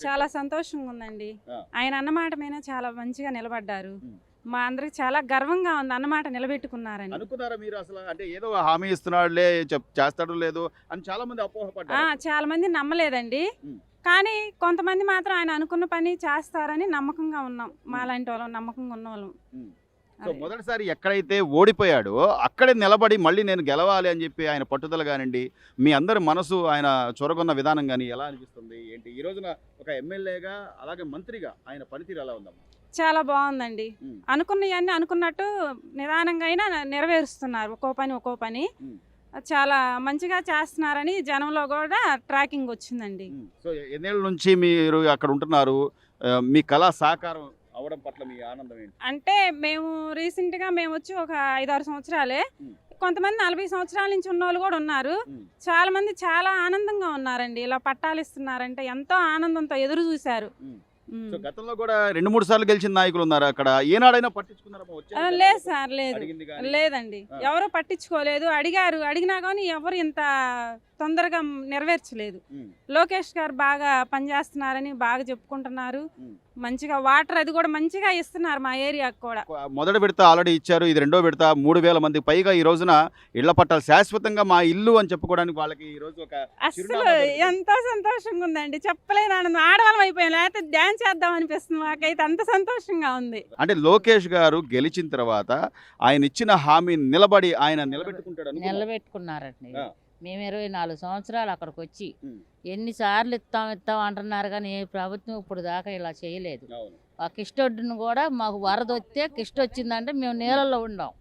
చాలా సంతోషంగా ఉందండి. ఆయన అన్నమాట మీద చాలా మంచిగా నిలబడ్డారు. మా అందరికి చాలా గర్వంగా ఉంది, అన్నమాట నిలబెట్టుకున్నారని. అనుకున్నారా మీరు అసలు అంటే ఏదో హామీ ఇస్తున్నాడులే చేస్తాడో లేదో అని చాలా మంది అపోహపడ్డారు. చాలా మంది నమ్మలేదండి. కానీ కొంతమంది మాత్రం ఆయన అనుకున్న పని చేస్తారని నమ్మకంగా ఉన్నాం. మాలాంటి వాళ్ళం నమ్మకంగా ఉన్న వాళ్ళం. సో మొదటిసారి ఎక్కడైతే ఓడిపోయాడో అక్కడే నిలబడి మళ్ళీ నేను గెలవాలి అని చెప్పి ఆయన పట్టుదల కానివ్వండి, మీ అందరి మనసు ఆయన చొరగొన్న విధానం కానీ ఎలా అనిపిస్తుంది ఏంటి? ఈ రోజున ఒక ఎమ్మెల్యేగా అలాగే మంత్రిగా ఆయన పనితీరు ఎలా ఉందమ్మా? చాలా బాగుందండి. అనుకున్నవన్నీ అనుకున్నట్టు నిదానంగా అయినా నెరవేరుస్తున్నారు. ఒక్కో పని చాలా మంచిగా చేస్తున్నారని జనంలో కూడా ట్రాకింగ్ వచ్చిందండి. సో ఎన్నేళ్ళ నుంచి మీరు అక్కడ ఉంటున్నారు, మీ కళా సాకారం అవడం పట్ల మీ ఆనందం ఏంటి? అంటే మేము రీసెంట్గా మేము వచ్చి ఒక 5-6 సంవత్సరాలే. కొంతమంది 40 సంవత్సరాల నుంచి ఉన్న వాళ్ళు కూడా ఉన్నారు. చాలా మంది చాలా ఆనందంగా ఉన్నారండి. ఇలా పట్టాలు ఇస్తున్నారంటే ఎంతో ఆనందంతో ఎదురు చూశారు. సో గతంలో కూడా 2-3 సార్లు గెలిచిన నాయకులు ఉన్నారు అక్కడ. ఏనాడైనా పట్టించుకున్నారా? లేదు సార్, లేదండి. ఎవరు పట్టించుకోలేదు. అడిగినా కానీ ఎవరు ఇంత తొందరగా నెరవేర్చలేదు. లోకేష్ గారు బాగా పనిచేస్తున్నారని బాగా చెప్పుకుంటున్నారు. మంచిగా వాటర్ అది కూడా మంచిగా ఇస్తున్నారు మా ఏరియాకు కూడా. మొదటి విడత ఆల్రెడీ ఇచ్చారు, ఇది రెండో విడత. 3,000 మందికి పైగా ఈ రోజున ఇళ్ల పట్టాలు శాశ్వతంగా మా ఇల్లు అని చెప్పుకోవడానికి వాళ్ళకి ఈ రోజు ఒక అసలు ఎంతో సంతోషంగా ఉందండి. చెప్పలేని ఆనందం. ఆడవాళ్ళం అయిపోయాం, లేకపోతే డ్యాన్స్ చేద్దాం అనిపిస్తుంది. మాకైతే అంత సంతోషంగా ఉంది. అంటే లోకేష్ గారు గెలిచిన తర్వాత ఆయన ఇచ్చిన హామీ నిలబడి ఆయన నిలబెట్టుకున్నారండి. మేము 24 సంవత్సరాలు అక్కడికి వచ్చి ఎన్నిసార్లు ఇస్తాం అంటున్నారు, కానీ ఏ ప్రభుత్వం ఇప్పుడు దాకా ఇలా చేయలేదు. ఆ కిష్టొడ్డును కూడా మాకు వరద వస్తే కిష్ట వచ్చిందంటే మేము నీళ్ళల్లో ఉండాం.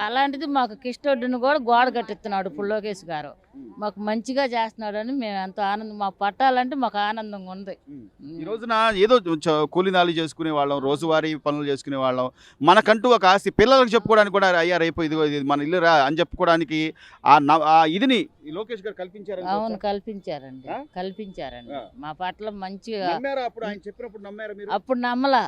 అలాంటిది మాకు కిష్టొడ్డును కూడా గోడ కట్టిస్తున్నాడు ఇప్పుడు లోకేష్ గారు. మాకు మంచిగా చేస్తున్నాడు అని మేము ఎంతో ఆనందం. మాకు పట్టాలంటే మాకు ఆనందంగా ఉంది. ఈ రోజున ఏదో కూలీనాలు చేసుకునే వాళ్ళం, రోజువారీ పనులు చేసుకునే వాళ్ళం, మనకంటూ ఒక ఆస్తి పిల్లలకు చెప్పుకోవడానికి కూడా అయ్యా రేపు ఇదిగో ఇది మన ఇల్లు రా అని చెప్పుకోవడానికి ఆ ఇదిని లోకేష్ గారు కల్పించారు. అవును, కల్పించారండి. మా పట్ల మంచిగా. అప్పుడు ఆయన చెప్పినప్పుడు నమ్మారా మీరు? అప్పుడు నమ్మలా.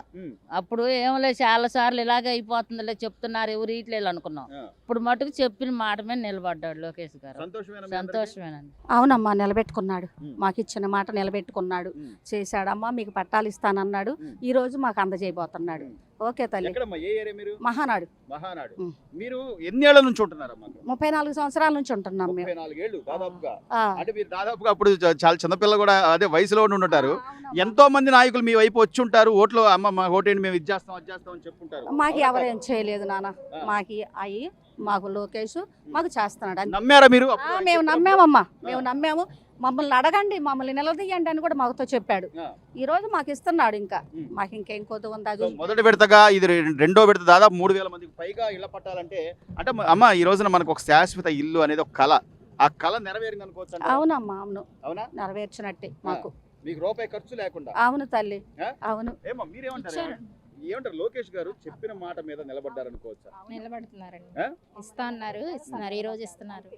అప్పుడు ఏమలే, చాలా సార్లు ఇలాగే అయిపోతుందిలే చెప్తున్నారు, ఎవరు ఇట్లేదు అనుకున్నాం. ఇప్పుడు మటుకు చెప్పిన మాట మీద నిలబడ్డాడు లోకేష్ గారు. సంతోషమేనండి. అవునమ్మా, నిలబెట్టుకున్నాడు. మాకు ఇచ్చిన మాట నిలబెట్టుకున్నాడు. చేశాడమ్మా, మీకు పట్టాలు ఇస్తానన్నాడు. ఈ రోజు మాకు అందజేయబోతున్నాడు. ఓకే తల్లి. మహానాడు. మీరు ఎన్ని ఏళ్ల నుంచి ఉంటున్నారమ్మా? 34 సంవత్సరాల నుంచి ఉంటున్నాం మేము. 34 ఏళ్ళు దాదాపుగా. అంటే మీరు దాదాపుగా అప్పుడు చాలా చిన్నపిల్ల కూడా అదే వయసులో ఉంటుంటారు. ఎంతో మంది నాయకులు మీ వైపు వచ్చి ఉంటారు, ఓట్లు అమ్మ మా ఓటేంటి మేము ఇది చేస్తాం అని చెప్పుకుంటారు. మాకు ఎవరేం చేయలేదు నాన్న. మాకు లోకేష్ మాకు చేస్తున్నాడు. నమ్మారా మీరు? మేము నమ్మామమ్మా, మేము నమ్మాము. మమ్మల్ని అడగండి, మమ్మల్ని నిలదీయండి అని కూడా మాతో చెప్పాడు. ఈ రోజు మాకు ఇస్తున్నాడు. ఇంకా మాకు ఇంకేం కొద్ది ఉందా? మొదటి విడతగా ఇది రెండో విడత దాదాపు 3,000 మందికి పైగా ఇళ్ల పట్టాలంటే అంటే అమ్మ ఈ రోజున మనకు ఒక శాశ్వత ఇల్లు అనేది ఒక కళ. ఆ కళ నెరవేరింది అనుకోవచ్చు. అవునమ్మా, అవును, నెరవేర్చినట్టే మాకు. మీకు రూపాయి ఖర్చు లేకుండా. అవును తల్లి, అవును. ఏమో మీరేమంటారు? ఏమంటారు? లోకేష్ గారు చెప్పిన మాట మీద నిలబడ్డారనుకోవచ్చా? నిలబడుతున్నారండి. ఇస్తున్నారు. ఈ రోజు ఇస్తున్నారు.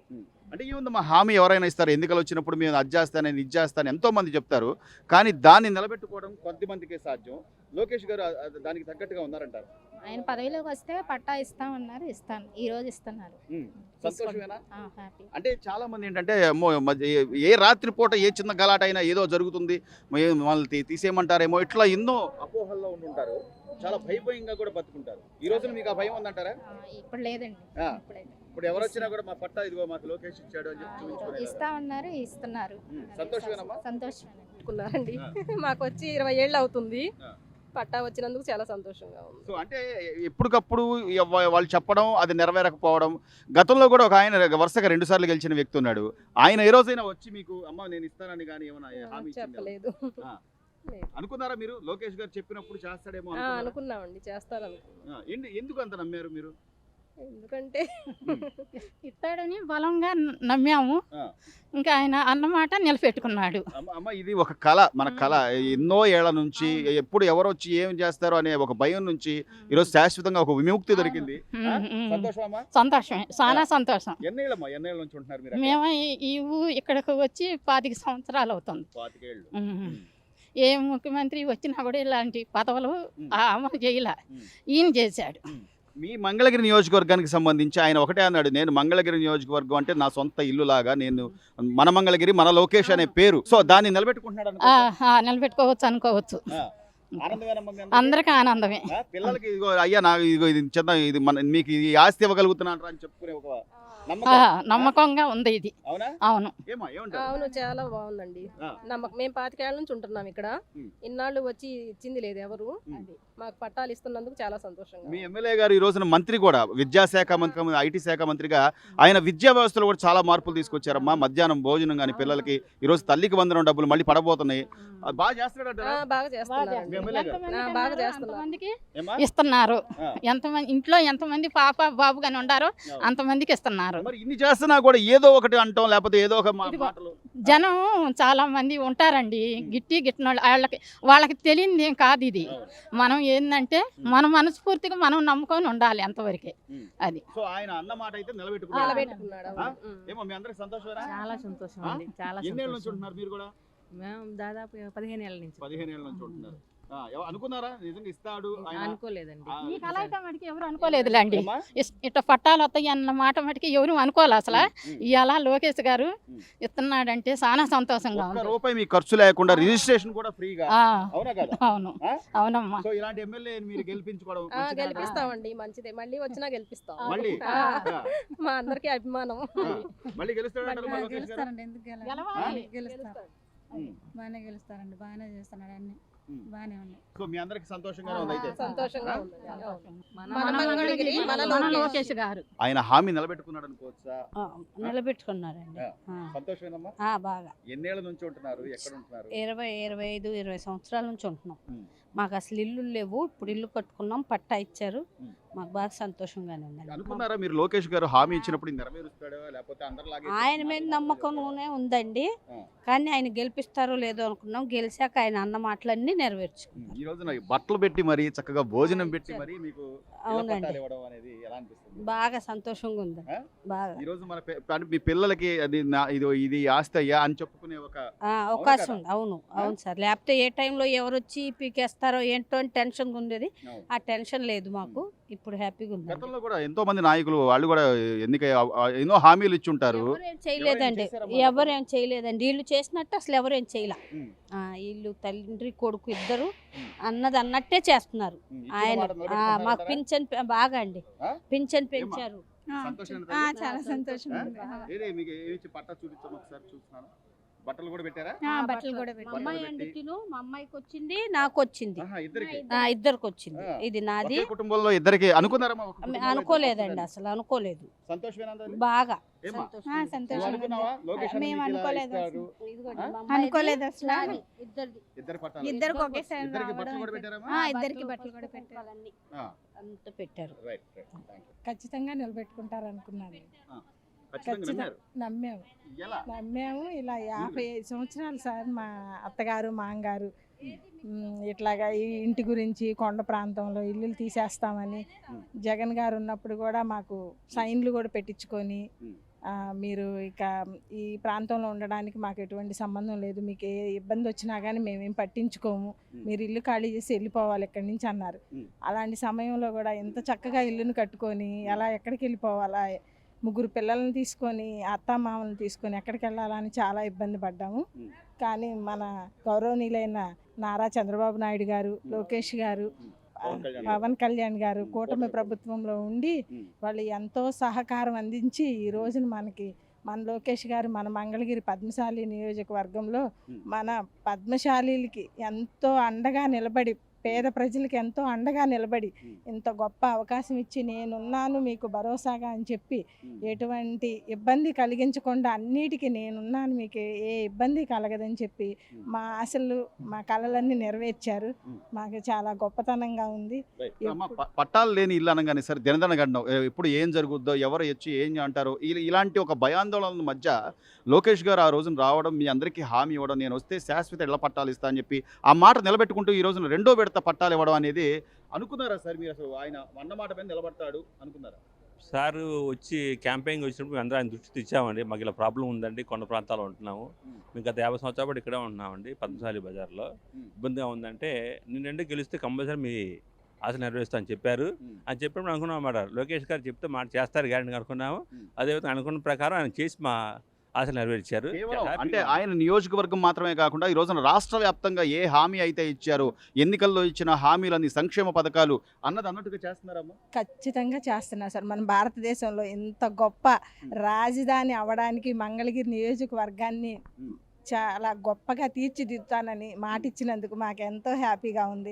అంటే ఏముందమ్మా, హామీ ఎవరైనా ఇస్తారు. ఎన్నికలు వచ్చినప్పుడు మేము అది చేస్తాను ఇది చేస్తాను ఎంతో మంది చెప్తారు, కానీ దాన్ని నిలబెట్టుకోవడం కొద్దిమందికే సాధ్యం. లోకేష్ గారు దానికి తగ్గట్టుగా ఉన్నారంటారు. ఆయన పదవిలోకి వస్తే పట్టా ఇస్తామన్నారు, ఈ రోజు ఇస్తున్నారు. సంతోషమేనా? అంటే చాలా మంది ఏంటంటే ఏ రాత్రి పూట ఏ చిన్న గలాట అయినా ఏదో జరుగుతుంది, మనల్ని తీసేయమంటారేమో, ఇట్లా ఎన్నో అపోహల్లో ఉంటుంటారు. చాలా భయంగా కూడా బతుకుంటారు. ఈ రోజున మీకు ఆ భయం ఉందంటారా? ఇప్పుడు లేదండి. ఇప్పుడు ఎవరు వచ్చినా కూడా మా పట్టా ఇదిగో మాకు లోకేష్ ఇచ్చాడు అని చెప్పి చూపించుకున్నారు. ఇస్తామన్నారు, ఇస్తున్నారు. సంతోషమేనమ్మా? సంతోషమేనండి. మాకు వచ్చి 20 ఏళ్ళు అవుతుంది. పట్టా వచ్చినందుకు చాలా సంతోషంగా ఉంది. సో అంటే ఎప్పటికప్పుడు వాళ్ళు చెప్పడం అది నెరవేరకపోవడం. గతంలో కూడా ఒక ఆయన వరుసగా 2 సార్లు గెలిచిన వ్యక్తి ఉన్నాడు. ఆయన ఏ రోజైనా వచ్చి మీకు అమ్మ నేను ఇస్తానని కానీ ఏమైనా హామీ చెప్పలేదు. అనుకున్నారా మీరు? లోకేష్ గారు చెప్పినప్పుడు చేస్తాడేమో అనుకున్నామండి, చేస్తారనుకున్నాం. ఎందుకు అంత నమ్మారు మీరు? ఎందుకంటే ఇస్తాడని బలంగా నమ్మాము. ఇంకా ఆయన అన్నమాట నిలబెట్టుకున్నాడు. అమ్మ ఇది ఒక కళ, మన కళ. ఎన్నో ఏళ్ల నుంచి ఎప్పుడు ఎవరు వచ్చి ఏం చేస్తారు అనే ఒక భయం నుంచి ఈరోజు శాశ్వతంగా ఒక విముక్తి దొరికింది. సంతోషమే, చాలా సంతోషం. ఎన్నేళ్ళ నుంచి ఉంటున్నారు మీరు? మేము ఇక్కడికి వచ్చి 25 సంవత్సరాలు అవుతుంది. 25 ఏళ్ళు. ఏ ముఖ్యమంత్రి వచ్చినా కూడా ఇలాంటి పదవులు అమలు చేయలే, ఈయన చేశాడు. మీ మంగళగిరి నియోజకవర్గానికి సంబంధించి ఆయన ఒకటే అన్నాడు, నేను మంగళగిరి నియోజకవర్గం అంటే నా సొంత ఇల్లు లాగా, నేను మన మంగళగిరి మన లోకేష్ అనే పేరు, సో దాన్ని నిలబెట్టుకుంటున్నాడు నిలబెట్టుకోవచ్చు అనుకోవచ్చు. అందరికీ ఆనందమే. పిల్లలకి ఇదిగో అయ్యా నాకు ఇదిగో ఇది చిన్న ఇది మన మీకు ఈ ఆస్తి ఇవ్వగలుగుతున్నాను అని చెప్పుకునే ఒక నమ్మకంగా ఉంది ఇది. అవునా? అవును. అవును, చాలా బాగుందండి. నమ్మకం. మేము 25 ఏళ్ల నుంచి ఉంటున్నాం ఇక్కడ. ఇన్నాళ్ళు వచ్చి ఇచ్చింది లేదు ఎవరు. మాకు పట్టాలు ఇస్తున్నందుకు చాలా సంతోషంగా. మీ ఎమ్మెల్యే గారు ఈ రోజున మంత్రి కూడా, విద్యాశాఖ మంత్రి, ఐటీ శాఖ మంత్రిగా ఆయన విద్యా వ్యవస్థలో కూడా చాలా మార్పులు తీసుకొచ్చారమ్మా. మధ్యాహ్నం భోజనం కానీ పిల్లలకి ఈ రోజు తల్లికి వందనం డబ్బులు మళ్ళీ పడబోతున్నాయి. బాగా చేస్తున్నాడు. బాగా చేస్తున్నారు. ఇస్తున్నారు. ఎంతమంది ఇంట్లో ఎంతమంది పాప బాబు గాని ఉండారో అంతమందికి ఇస్తున్నారు. మరి ఇన్ని చేస్తున్నా కూడా ఏదో ఒకటి అంటాం, లేకపోతే ఏదో ఒక మాటలు. జనం చాలా మంది ఉంటారండి, గిట్టినోళ్ళు. వాళ్ళకి తెలియదు ఏం కాదు ఇది. మనం ఏంటంటే మన మనస్ఫూర్తిగా మనం నమ్ముకొని ఉండాలి అంతవరకే. అది సో ఆయన అన్న మాట అయితే నిలబెట్టుకున్నాడు. ఏమో మీ అందరికి సంతోషమేనా? చాలా సంతోషం అండి. చాలా ఎన్ని ఏళ్ళ నుంచి ఉంటున్నారు మీరు కూడా? మేము దాదాపు 15 ఏళ్ళ నుంచి. 15 ఏళ్ళ నుంచి ఉంటున్నారు. అనుకున్నారా నిజంగా ఇస్తాడు? అనుకోలేదండి. ఎవరు అనుకోలేదులేండి. ఇట్లా పట్టాలు వస్తాయి అన్న మాట మటుకి ఎవరు అనుకోవాలి అసలు. ఇవాళ లోకేష్ గారు ఇస్తున్నాడంటే చాలా సంతోషంగా ఉంది. రూపాయి మీ ఖర్చు లేకుండా రిజిస్ట్రేషన్ కూడా ఫ్రీగా. అవునా కదా? అవును, అవునమ్మా. సో ఇలాంటి ఎమ్మెల్యే మీరు గెలిపించుకోవడం గెలిపిస్తామండి. మంచిదే. మళ్ళీ వచ్చినా గెలిపిస్తాం. మళ్ళీ మా అందరికి అభిమానం. మళ్ళీ గెలుస్తాడు. బాగానే గెలుస్తారండి. బాగానే చేస్తున్నాడు. అన్ని బాగానే ఉన్నాయి. సో మీ అందరికి సంతోషంగా ఉంది అయితే? సంతోషంగా ఉంది. లోకేష్ గారు ఆయన హామీ నిలబెట్టుకున్నాడు అనుకోవచ్చా? నిలబెట్టుకున్నారండి. సంతోషమేనమ్మా. బాగా. ఎన్నేళ్ల నుంచి ఉంటున్నారు? ఎక్కడ ఉంటున్నారు? 20 సంవత్సరాల నుంచి ఉంటున్నాం. మాకు అసలు ఇల్లు లేవు. ఇప్పుడు ఇల్లు కట్టుకున్నాం, పట్టా ఇచ్చారు. మాకు బాగా సంతోషంగానే ఉందండి. అనుకున్నారా మీరు లోకేష్ గారు హామీ ఇచ్చినప్పుడు నెరవేరుస్తాడో లేకపోతే అందరిలాగే? ఆయన మీద నమ్మకంలోనే ఉందండి, కానీ ఆయన గెలిపిస్తారో లేదో అనుకున్నాం. గెలిచాక ఆయన అన్న మాటలన్నీ నెరవేర్చుకున్నారు. ఈ రోజున బట్టలు పెట్టి మరి చక్కగా భోజనం పెట్టి మరి మీకు అవునండి, ఇవ్వడం అనేది ఎలా అనిపిస్తుంది? బాగా సంతోషంగా ఉంది. బాగా ఈ రోజు మన మీ పిల్లలకి అది ఇది ఆస్తి అయ్యా అని చెప్పుకునే ఒక అవకాశం ఉంది. అవును అవును సార్. లేకపోతే ఏ టైంలో ఎవరు వచ్చి పీకేస్తారో ఏంటో అని టెన్షన్ ఉండేది. ఆ టెన్షన్ లేదు మాకు. ఇప్పుడు హ్యాపీగా ఉంది. గతంలో కూడా ఎంతో మంది నాయకులు వాళ్ళు కూడా ఎన్నిక ఎన్నో హామీలు ఇచ్చి ఉంటారు. ఎవరేం చేయలేదండి. ఎవరేం చేయలేదండి. వీళ్ళు చేసినట్టు అసలు ఎవరేం చేయలే. వీళ్ళు తండ్రి కొడుకు ఇద్దరు అన్నది అన్నట్టే చేస్తున్నారు. ఆయన మాకు పింఛన్ బాగా అండి, పింఛన్ పెంచారు. చాలా సంతోషం. బట్టలు కూడా పెట్టారా? బట్టలు కూడా మా అమ్మాయి అండికిను మా అమ్మాయికి వచ్చింది, నాకు వచ్చింది, ఇద్దరికి వచ్చింది. ఇది నాది. కుటుంబంలో ఇద్దరికి అనుకున్నారా? అనుకోలేదండి, అసలు అనుకోలేదు. బాగా మేము అనుకోలేదు. అనుకోలేదు అసలు. ఇద్దరికి ఒకేసారి ఇద్దరికి బట్టలు కూడా పెట్టారు. అంత పెట్టారు. ఖచ్చితంగా నిలబెట్టుకుంటారు అనుకున్నాను. నమ్మాము. ఇలా 55 సంవత్సరాలు సార్ మా అత్తగారు మామగారు ఇట్లాగా ఈ ఇంటి గురించి కొండ ప్రాంతంలో ఇల్లులు తీసేస్తామని జగన్ గారు ఉన్నప్పుడు కూడా మాకు సైన్లు కూడా పెట్టించుకొని, మీరు ఇక ఈ ప్రాంతంలో ఉండడానికి మాకు ఎటువంటి సంబంధం లేదు, మీకు ఏ ఇబ్బంది వచ్చినా కానీ మేమేం పట్టించుకోము, మీరు ఇల్లు ఖాళీ చేసి వెళ్ళిపోవాలి ఇక్కడి నుంచి అన్నారు. అలాంటి సమయంలో కూడా ఎంత చక్కగా ఇల్లును కట్టుకొని ఎలా ఎక్కడికి వెళ్ళిపోవాలా, 3 పిల్లల్ని తీసుకొని అత్తామామల్ని తీసుకొని ఎక్కడికి వెళ్ళాలని చాలా ఇబ్బంది పడ్డాము. కానీ మన గౌరవనీయులైన నారా చంద్రబాబు నాయుడు గారు, లోకేష్ గారు, పవన్ కళ్యాణ్ గారు కూటమి ప్రభుత్వంలో ఉండి వాళ్ళు ఎంతో సహకారం అందించి ఈ రోజున మన లోకేష్ గారు మన మంగళగిరి పద్మశాలి నియోజకవర్గంలో మన పద్మశాలీలకి ఎంతో అండగా నిలబడి, పేద ప్రజలకి ఎంతో అండగా నిలబడి ఇంత గొప్ప అవకాశం ఇచ్చి నేనున్నాను మీకు భరోసాగా అని చెప్పి ఎటువంటి ఇబ్బంది కలిగించకుండా అన్నిటికీ నేనున్నాను, మీకు ఏ ఇబ్బంది కలగదని చెప్పి మా ఆశలు మా కళలన్నీ నెరవేర్చారు. మాకు చాలా గొప్పతనంగా ఉంది. పట్టాలు లేని ఇల్లు అనగానే సరే దినదనగండం ఇప్పుడు ఏం జరుగుద్దో, ఎవరు వచ్చి ఏం అంటారో, ఇలాంటి ఒక భయాందోళనల మధ్య లోకేష్ గారు ఆ రోజున రావడం, మీ అందరికీ హామీ ఇవ్వడం, నేను వస్తే శాశ్వత ఇళ్ల పట్టాలు ఇస్తా అని చెప్పి ఆ మాట నిలబెట్టుకుంటూ ఈ రోజున రెండో విడత పట్టాలు ఇవ్వడం అనేది అనుకున్నారా సార్ మీరు? అసలు ఆయన అన్నమాట మీద నిలబడతాడు అనుకున్నారా? సార్ వచ్చి క్యాంపెయిన్ వచ్చినప్పుడు మేము అందరూ ఆయన దృష్టి తెచ్చామండి. మాకు ఇలా ప్రాబ్లం ఉందండి, కొండ ప్రాంతాల్లో ఉంటున్నాము, మేము గత 50 సంవత్సరాలు పాటు ఇక్కడే ఉంటున్నామండి, పద్మశాలి బజార్లో ఇబ్బందిగా ఉందంటే, నేనంటే గెలిస్తే కంపల్సరీ మీ ఆశలు నెరవేరుస్తామని చెప్పారు. అని చెప్పినప్పుడు అనుకున్నాం అన్నమాట, లోకేష్ గారు చెప్తే మాట చేస్తారు గ్యారెంటీ అనుకున్నాము. అదేవిధంగా అనుకున్న ప్రకారం ఆయన చేసి మా ఆశలు నెరవేర్చారు. కేవలం అంటే ఆయన నియోజకవర్గం మాత్రమే కాకుండా ఈ రోజున రాష్ట్ర వ్యాప్తంగా ఏ హామీ అయితే ఇచ్చారో, ఎన్నికల్లో ఇచ్చిన హామీలన్నీ సంక్షేమ పథకాలు అన్నట్టుగా చేస్తున్నారమ్మా. ఖచ్చితంగా చేస్తున్నారు సార్. మన భారతదేశంలో ఇంత గొప్ప రాజధాని అవ్వడానికి మంగళగిరి నియోజకవర్గాన్ని చాలా గొప్పగా తీర్చిదిద్దుతానని మాట ఇచ్చినందుకు మాకు ఎంతో హ్యాపీగా ఉంది.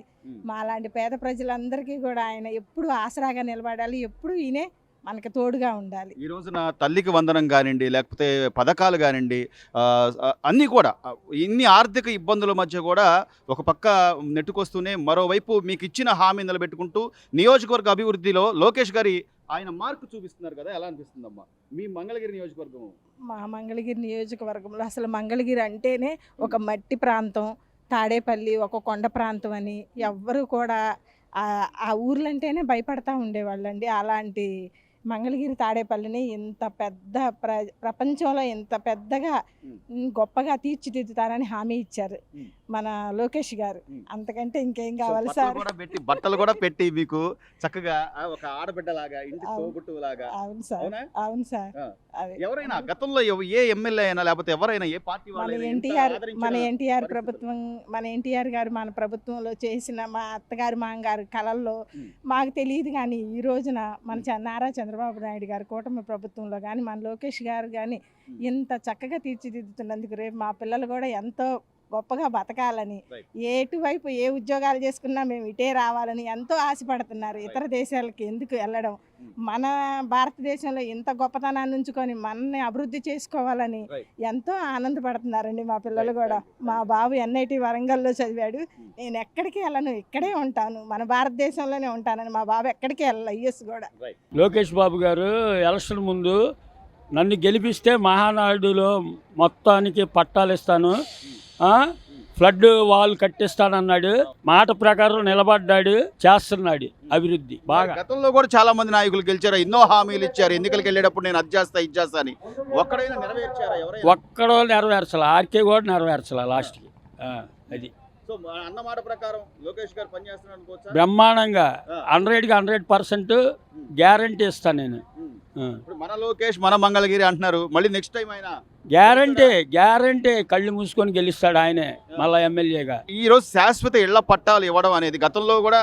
మాలాంటి పేద ప్రజలందరికీ కూడా ఆయన ఎప్పుడు ఆసరాగా నిలబడాలి, ఎప్పుడు ఈయనే మనకి తోడుగా ఉండాలి. ఈ రోజున తల్లికి వందనం కానివ్వండి, లేకపోతే పథకాలు కానివ్వండి, అన్నీ కూడా ఇన్ని ఆర్థిక ఇబ్బందుల మధ్య కూడా ఒక పక్క నెట్టుకొస్తూనే మరోవైపు మీకు ఇచ్చిన హామీ నిలబెట్టుకుంటూ నియోజకవర్గ అభివృద్ధిలో లోకేష్ గారి ఆయన మార్కు చూపిస్తున్నారు కదా, ఎలా అనిపిస్తుందమ్మా మీ మంగళగిరి నియోజకవర్గం? మా మంగళగిరి నియోజకవర్గంలో అసలు మంగళగిరి అంటేనే ఒక మట్టి ప్రాంతం, తాడేపల్లి ఒక కొండ ప్రాంతం అని ఎవ్వరు కూడా ఆ ఊర్లంటేనే భయపడతా ఉండేవాళ్ళండి. అలాంటి మంగళగిరి తాడేపల్లిని ఇంత పెద్ద ప్రపంచంలో ఇంత పెద్దగా గొప్పగా తీర్చిదిద్దుతారని హామీ ఇచ్చారు మన లోకేష్ గారు. అంతకంటే ఇంకేం కావాలి సార్? బట్టలు కూడా పెట్టి మీకు చక్కగా ఒక ఆడబిడ్డలాగా, ఇంటి తోబుట్టులాగా. అవును సార్, అవును సార్. ఎవరైనా గతంలో ఏ ఎమ్మెల్యే అయినా లేకపోతే ఎవరైనా ఏ పార్టీ మన ఎన్టీఆర్ ప్రభుత్వం, మన ఎన్టీఆర్ గారు మన ప్రభుత్వంలో చేసిన మా అత్తగారు మామగారు కళల్లో మాకు తెలియదు. కానీ ఈ రోజున మన నారా చంద్రబాబు నాయుడు గారు కూటమి ప్రభుత్వంలో కానీ మన లోకేష్ గారు కానీ ఇంత చక్కగా తీర్చిదిద్దుతున్నందుకు రేపు మా పిల్లలు కూడా ఎంతో గొప్పగా బతకాలని, ఎటువైపు ఏ ఉద్యోగాలు చేసుకున్నా మేము ఇటే రావాలని ఎంతో ఆశపడుతున్నారు. ఇతర దేశాలకి ఎందుకు వెళ్ళడం, మన భారతదేశంలో ఇంత గొప్పతనాన్ని ఉంచుకొని మనల్ని అభివృద్ధి చేసుకోవాలని ఎంతో ఆనందపడుతున్నారండి మా పిల్లలు కూడా. మా బాబు NIT వరంగల్లో చదివాడు. నేను ఎక్కడికి వెళ్ళను, ఇక్కడే ఉంటాను, మన భారతదేశంలోనే ఉంటానని మా బాబు ఎక్కడికి వెళ్ళాలి, US కూడా. లోకేష్ బాబు గారు ఎలక్షన్ ముందు నన్ను గెలిపిస్తే మహానాడులో మొత్తానికి పట్టాలు ఇస్తాను, ఫ్లడ్ వాల్ కట్టిస్తానన్నాడు. మాట ప్రకారం నిలబడ్డాడు, చేస్తున్నాడు అభివృద్ధి బాగా. గతంలో కూడా చాలా మంది నాయకులు గెలిచారు, ఎన్నో హామీలు ఇచ్చారు. ఎన్నికలకు వెళ్ళేటప్పుడు నేను అది చేస్తా ఇది చేస్తా అని. ఒక్కడైనా నెరవేర్చారా? ఒక్కడో నెరవేర్చాల, ఆర్కే కూడా నెరవేర్చాల లాస్ట్కి. అది అన్నమాట ప్రకారం లోకేష్ గారు పనిచేస్తున్నారు బ్రహ్మాండంగా 100% గ్యారంటీ ఇస్తాను నేను. మన లోకేష్ మన మంగళగిరి అంటున్నారు, మళ్ళీ నెక్స్ట్ టైం ఆయన గ్యారంటీ కళ్ళు మూసుకొని గెలుస్తాడు ఆయనే మళ్ళా ఎమ్మెల్యేగా. ఈ రోజు శాశ్వత ఇళ్ల పట్టాలు ఇవ్వడం అనేది గతంలో కూడా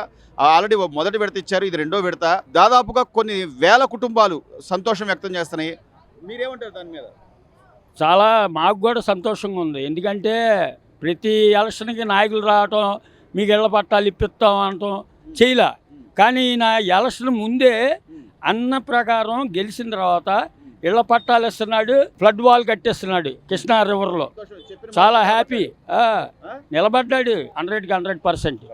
ఆల్రెడీ మొదటి విడత ఇచ్చారు, ఇది రెండో విడత. దాదాపుగా కొన్ని వేల కుటుంబాలు సంతోషం వ్యక్తం చేస్తున్నాయి. మీరేమంటారు దాని మీద? చాలా మాకు కూడా సంతోషంగా ఉంది. ఎందుకంటే ప్రతి ఎలక్షన్కి నాయకులు రావటం, మీకు ఇళ్ల పట్టాలు ఇప్పిస్తాం అనటం చేయలే. కానీ నా ఎలక్షన్ ముందే అన్న ప్రకారం గెలిచిన తర్వాత ఇళ్ల పట్టాలు ఇస్తున్నాడు, ఫ్లడ్ వాల్ కట్టిస్తున్నాడు కృష్ణా రివర్లో. చాలా హ్యాపీ, నిలబడ్డాడు 100%